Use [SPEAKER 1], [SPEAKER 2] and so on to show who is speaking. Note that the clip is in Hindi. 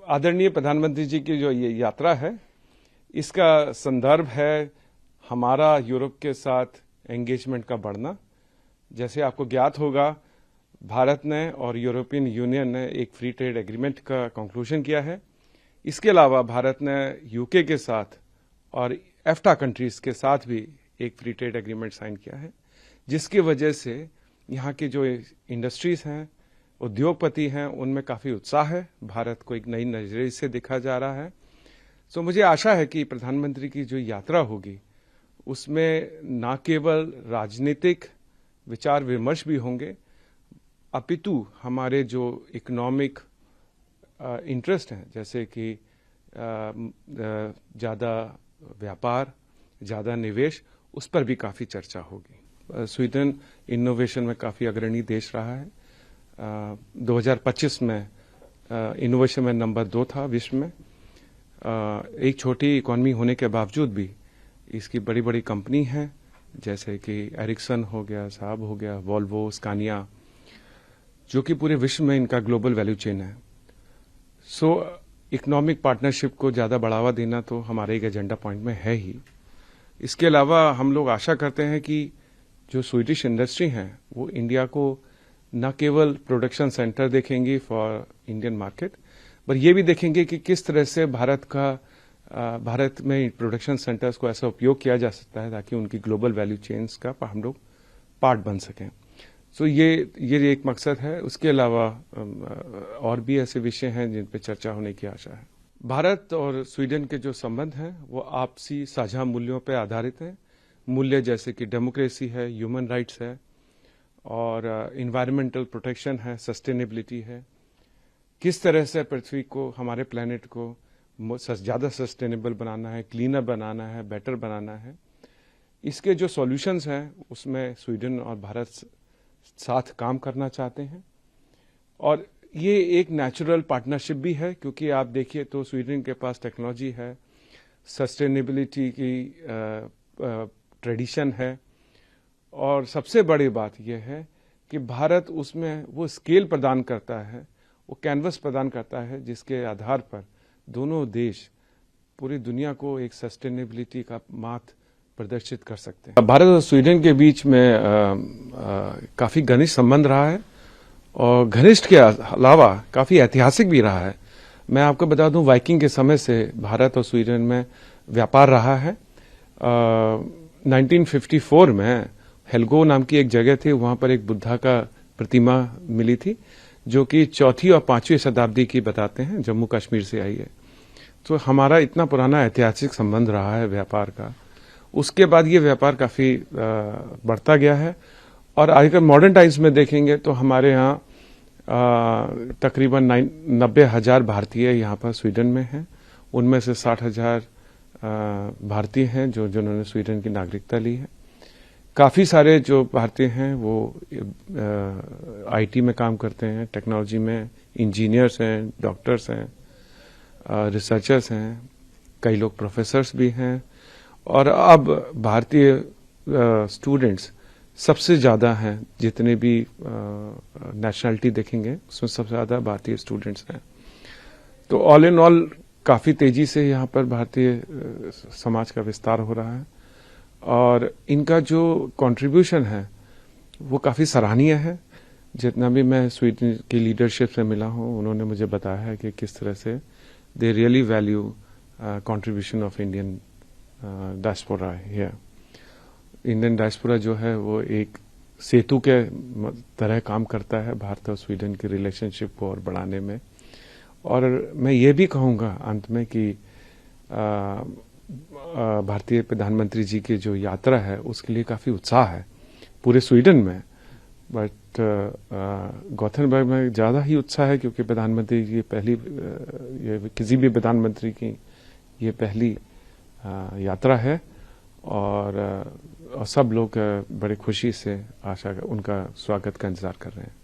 [SPEAKER 1] आदरणीय प्रधानमंत्री जी की जो ये यात्रा है, इसका संदर्भ है हमारा यूरोप के साथ एंगेजमेंट का बढ़ना। जैसे आपको ज्ञात होगा, भारत ने और यूरोपियन यूनियन ने एक फ्री ट्रेड एग्रीमेंट का कंक्लूजन किया है। इसके अलावा भारत ने यूके के साथ और एफ्टा कंट्रीज के साथ भी एक फ्री ट्रेड एग्रीमेंट साइन किया है, जिसकी वजह से यहाँ की जो इंडस्ट्रीज हैं, उद्योगपति हैं, उनमें काफी उत्साह है। भारत को एक नई नजरिए से देखा जा रहा है। सो मुझे आशा है कि प्रधानमंत्री की जो यात्रा होगी उसमें न केवल राजनीतिक विचार विमर्श भी होंगे, अपितु हमारे जो इकोनॉमिक इंटरेस्ट हैं, जैसे कि ज़्यादा व्यापार, ज़्यादा निवेश, उस पर भी काफ़ी चर्चा होगी। स्वीडन इनोवेशन में काफ़ी अग्रणी देश रहा है। 2025 में इनोवेशन में नंबर 2 था विश्व में। एक छोटी इकोनॉमी होने के बावजूद भी इसकी बड़ी बड़ी कंपनी हैं, जैसे कि एरिक्सन हो गया, साब हो गया, वॉल्वो, स्कानिया, जो कि पूरे विश्व में इनका ग्लोबल वैल्यू चेन है। सो इकोनॉमिक पार्टनरशिप को ज़्यादा बढ़ावा देना तो हमारे एक एजेंडा पॉइंट में है ही। इसके अलावा हम लोग आशा करते हैं कि जो स्वीडिश इंडस्ट्री हैं वो इंडिया को न केवल प्रोडक्शन सेंटर देखेंगी फॉर इंडियन मार्केट, पर ये भी देखेंगे कि किस तरह से भारत में प्रोडक्शन सेंटर्स को ऐसा उपयोग किया जा सकता है ताकि उनकी ग्लोबल वैल्यू चेन्स का हम लोग पार्ट बन सकें। सो ये एक मकसद है। उसके अलावा और भी ऐसे विषय हैं जिन पर चर्चा होने की आशा है। भारत और स्वीडन के जो संबंध हैं वो आपसी साझा मूल्यों पर आधारित हैं। मूल्य जैसे कि डेमोक्रेसी है, ह्यूमन राइट्स है और इन्वायरमेंटल प्रोटेक्शन है, सस्टेनेबिलिटी है। किस तरह से पृथ्वी को, हमारे प्लेनेट को ज़्यादा सस्टेनेबल बनाना है, क्लीनर बनाना है, बेटर बनाना है, इसके जो सॉल्यूशंस हैं उसमें स्वीडन और भारत साथ काम करना चाहते हैं। और ये एक नेचुरल पार्टनरशिप भी है, क्योंकि आप देखिए तो स्वीडन के पास टेक्नोलॉजी है, सस्टेनेबिलिटी की ट्रेडिशन है, और सबसे बड़ी बात यह है कि भारत उसमें वो स्केल प्रदान करता है, वो कैनवस प्रदान करता है, जिसके आधार पर दोनों देश पूरी दुनिया को एक सस्टेनेबिलिटी का मार्ग प्रदर्शित कर सकते हैं। भारत और स्वीडन के बीच में काफी घनिष्ठ संबंध रहा है और घनिष्ठ के अलावा काफी ऐतिहासिक भी रहा है। मैं आपको बता दूं, वाइकिंग के समय से भारत और स्वीडन में व्यापार रहा है। 1954 में हेल्गो नाम की एक जगह थी, वहां पर एक बुद्धा का प्रतिमा मिली थी, जो कि 4वीं और 5वीं शताब्दी की बताते हैं, जम्मू कश्मीर से आई है। तो हमारा इतना पुराना ऐतिहासिक संबंध रहा है व्यापार का। उसके बाद ये व्यापार काफी बढ़ता गया है और आजकल मॉडर्न टाइम्स में देखेंगे तो हमारे यहाँ तकरीबन 90,000 भारतीय यहाँ पर स्वीडन में हैं। उनमें से 60,000 भारतीय हैं जिन्होंने स्वीडन की नागरिकता ली है। काफी सारे जो भारतीय हैं वो आईटी में काम करते हैं, टेक्नोलॉजी में, इंजीनियर्स हैं, डॉक्टर्स हैं, रिसर्चर्स हैं, कई लोग प्रोफेसर्स भी हैं। और अब भारतीय स्टूडेंट्स सबसे ज़्यादा हैं, जितने भी नेशनलिटी देखेंगे उसमें सबसे ज़्यादा भारतीय स्टूडेंट्स हैं। तो ऑल इन ऑल काफ़ी तेज़ी से यहाँ पर भारतीय समाज का विस्तार हो रहा है और इनका जो कंट्रीब्यूशन है वो काफ़ी सराहनीय है। जितना भी मैं स्वीडन की लीडरशिप से मिला हूँ, उन्होंने मुझे बताया है कि किस तरह से they really value contribution of Indian diaspora here. Indian diaspora जो है वो एक सेतु के तरह काम करता है भारत और स्वीडन की रिलेशनशिप को और बढ़ाने में। और मैं ये भी कहूँगा अंत में कि भारतीय प्रधानमंत्री जी की जो यात्रा है उसके लिए काफ़ी उत्साह है पूरे स्वीडन में, बट गॉथेनबर्ग में ज़्यादा ही उत्साह है, क्योंकि प्रधानमंत्री की किसी भी प्रधानमंत्री की ये पहली यात्रा है और सब लोग बड़े खुशी से उनका स्वागत का इंतजार कर रहे हैं।